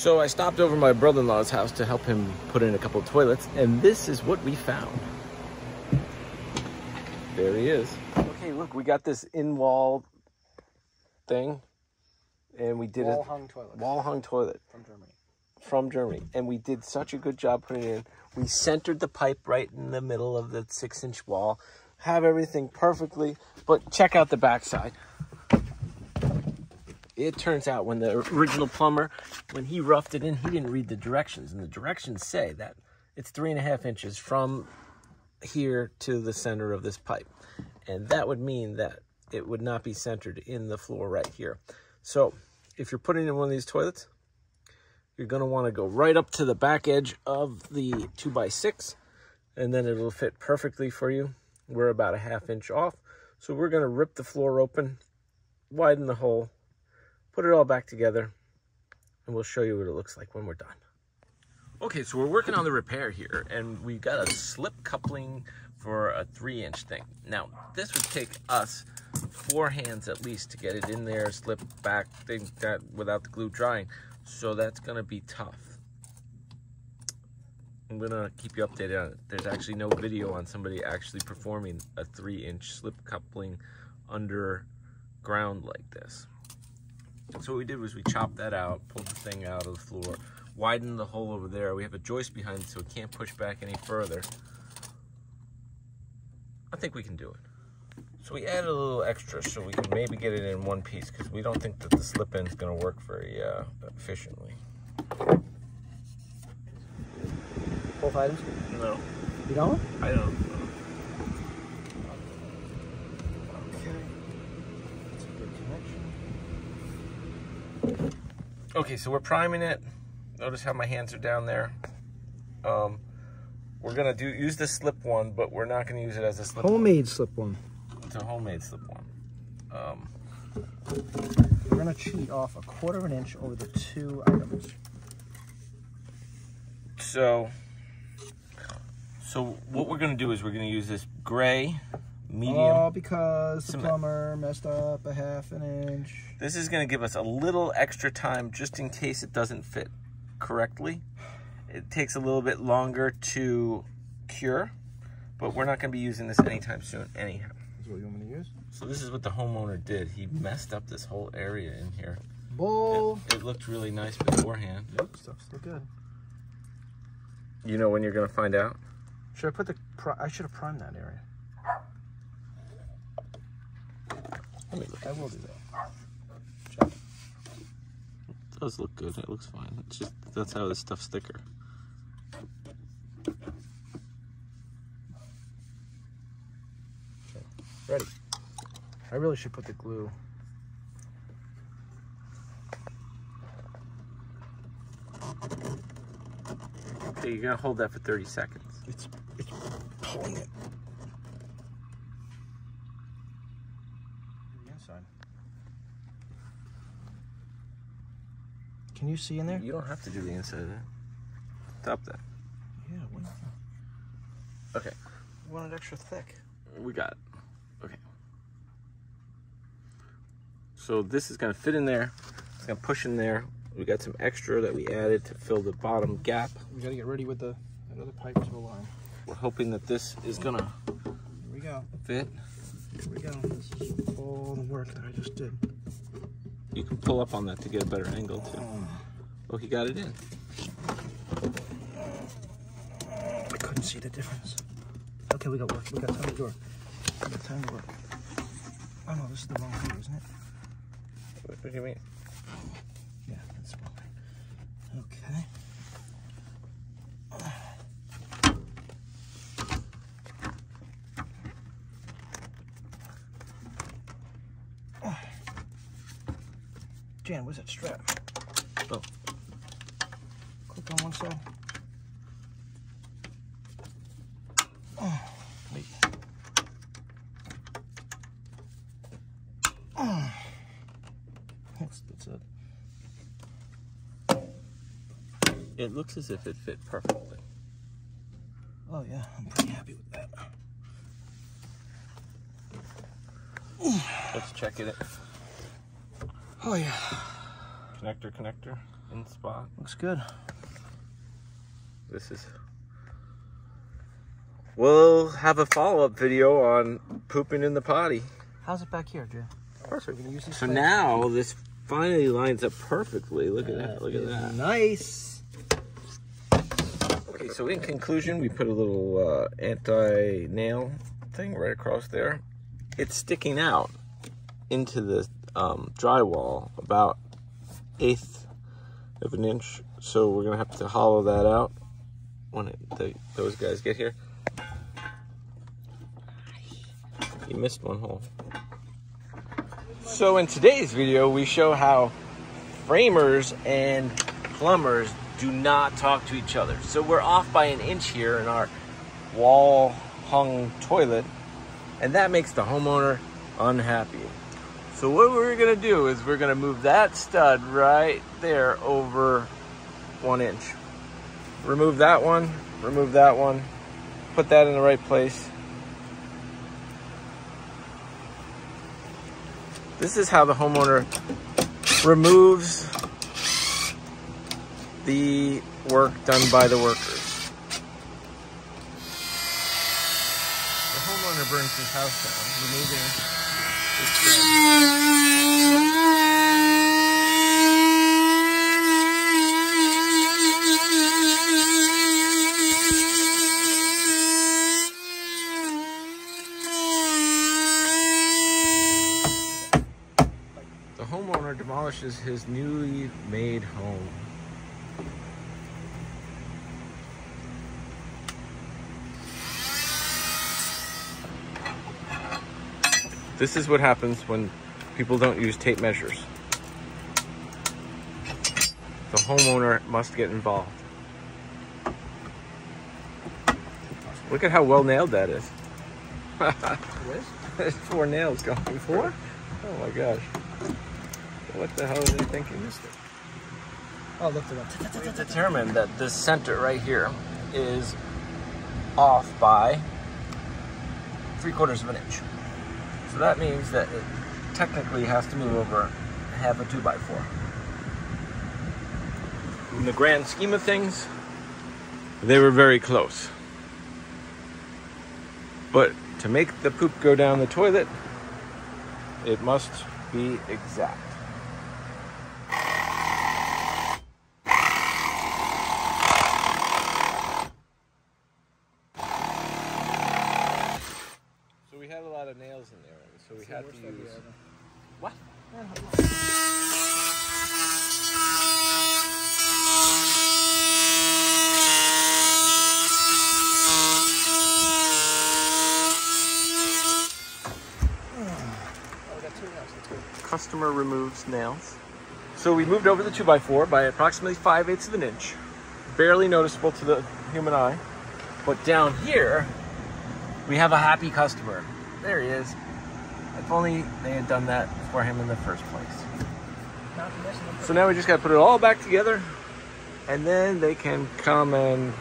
So I stopped over my brother-in-law's house to help him put in a couple of toilets, and this is what we found. There he is. Okay, look, we got this in-wall thing, and we did wall-hung toilet. Wall-hung toilet. From Germany. And we did such a good job putting it in. We centered the pipe right in the middle of the 6-inch wall. Have everything perfectly, but check out the backside. It turns out when the original plumber, when he roughed it in, he didn't read the directions. And the directions say that it's 3.5 inches from here to the center of this pipe. And that would mean that it would not be centered in the floor right here. So if you're putting in one of these toilets, you're going to want to go right up to the back edge of the 2x6, and then it'll fit perfectly for you. We're about 1/2 inch off. So we're going to rip the floor open, widen the hole, put it all back together, and we'll show you what it looks like when we're done. Okay, so we're working on the repair here, and we got a slip coupling for a 3-inch thing. Now, this would take us 4 hands at least to get it in there, slip back, things that without the glue drying. So that's gonna be tough. I'm gonna keep you updated on it. There's actually no video on somebody actually performing a 3-inch slip coupling underground like this. So what we did was we chopped that out, pulled the thing out of the floor, widened the hole over there. We have a joist behind it so it can't push back any further. I think we can do it. So we added a little extra so we can maybe get it in one piece, because we don't think that the slip end is going to work very efficiently. Both items? No. You don't? I don't. Okay. That's a good connection. Okay, so we're priming it. Notice how my hands are down there. We're going to use the slip one, but we're not going to use it as a slip Homemade slip one. It's a homemade slip one. We're going to cheat off 1/4 inch over the 2 items. So what we're going to do is we're going to use this gray medium. All because the plumber messed up 1/2 inch. This is going to give us a little extra time just in case it doesn't fit correctly. It takes a little bit longer to cure, but we're not going to be using this anytime soon anyhow. This is what you want me to use? So this is what the homeowner did. He messed up this whole area in here. Bull. It looked really nice beforehand. Yep, stuff's still good. You know when you're going to find out? Should I put the... I should have primed that area. Let me look. I will do that. Check. It does look good. It looks fine. It's just, that's how this stuff's thicker. Okay, ready. I really should put the glue. Okay, you're gonna hold that for 30 seconds. It's pulling it. The inside. Can you see in there? You don't have to do the inside of that. Stop that. Yeah, what? Okay. I want it extra thick. We got it. Okay. So this is gonna fit in there. It's gonna push in there. We got some extra that we added to fill the bottom gap. We gotta get ready with that other pipe to align. We're hoping that this is gonna Here we go. fit. Here we go. This is all the work that I just did. You can pull up on that to get a better angle too. Oh, he got it in. I couldn't see the difference. Okay, we got work. We got time to work. We got time to work. Oh no, this is the wrong view, isn't it? What do you mean? Yeah, that's the wrong thing. Okay. Jan, where's that strap? Oh. Click on one side. Oh, wait. Oh. That's it. It looks as if it fit perfectly. Oh yeah, I'm pretty happy with that. Let's check it. Oh yeah. Connector. in spot. Looks good. This is... We'll have a follow-up video on pooping in the potty. How's it back here, Drew? Perfect. We're gonna use these So plates. now this finally lines up perfectly. Look at that. Look at that. Nice. Okay, so in conclusion, we put a little anti-nail thing right across there. It's sticking out into the drywall about 1/8 of an inch. So we're gonna have to hollow that out when those guys get here. You missed one hole. So in today's video, we show how framers and plumbers do not talk to each other. So we're off by 1 inch here in our wall-hung toilet, and that makes the homeowner unhappy. So what we're gonna do is we're gonna move that stud right there over 1 inch. Remove that one, put that in the right place. This is how the homeowner removes the work done by the workers. The homeowner burns his house down, removing his The homeowner demolishes his newly made home. This is what happens when people don't use tape measures. The homeowner must get involved. Look at how well nailed that is. There's 4 nails going. 4? Oh my gosh. What the hell are they thinking? Oh, look at that. We determined that this center right here is off by 3/4 of an inch. So that means that it technically has to move over half a 2x4. In the grand scheme of things, they were very close. But to make the poop go down the toilet, it must be exact. So we had a lot of nails in there, so we had to use... What? Customer removes nails. So we moved over the 2x4 by approximately 5/8 of an inch. Barely noticeable to the human eye. But down here, we have a happy customer. There he is. If only they had done that for him in the first place. So now we just got to put it all back together, and then they can come and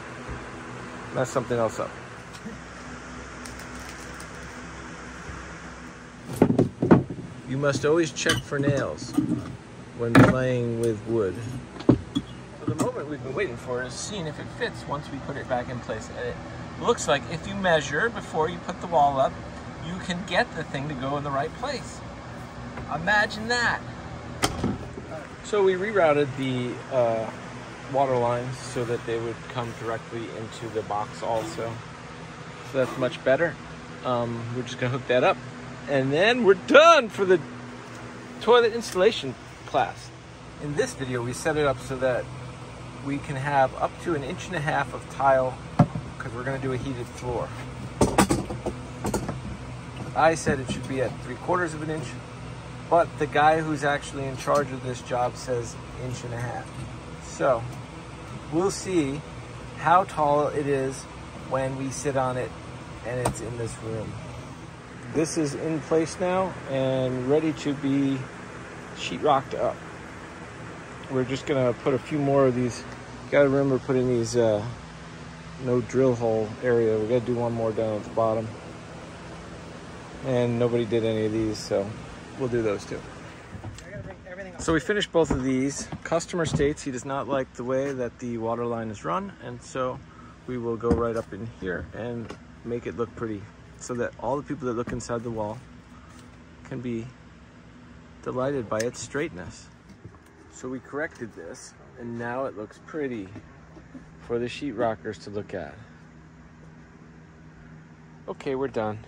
mess something else up. You must always check for nails when playing with wood. So the moment we've been waiting for is seeing if it fits once we put it back in place. And it looks like if you measure before you put the wall up, you can get the thing to go in the right place. Imagine that. So we rerouted the water lines so that they would come directly into the box also. So that's much better. We're just gonna hook that up. And then we're done for the toilet installation class. In this video, we set it up so that we can have up to 1.5 inches of tile because we're going to do a heated floor. I said it should be at 3/4 of an inch, but the guy who's actually in charge of this job says 1.5 inches. So we'll see how tall it is when we sit on it and it's in this room. This is in place now and ready to be sheetrocked up. We're just gonna put a few more of these. Gotta remember putting these no drill hole area. We gotta do one more down at the bottom. And nobody did any of these, so we'll do those too. I gotta bring everything So we finished both of these. Customer states he does not like the way that the water line is run, and so we will go right up in here and make it look pretty so that all the people that look inside the wall can be delighted by its straightness. So we corrected this, and now it looks pretty for the sheetrockers to look at. Okay, we're done.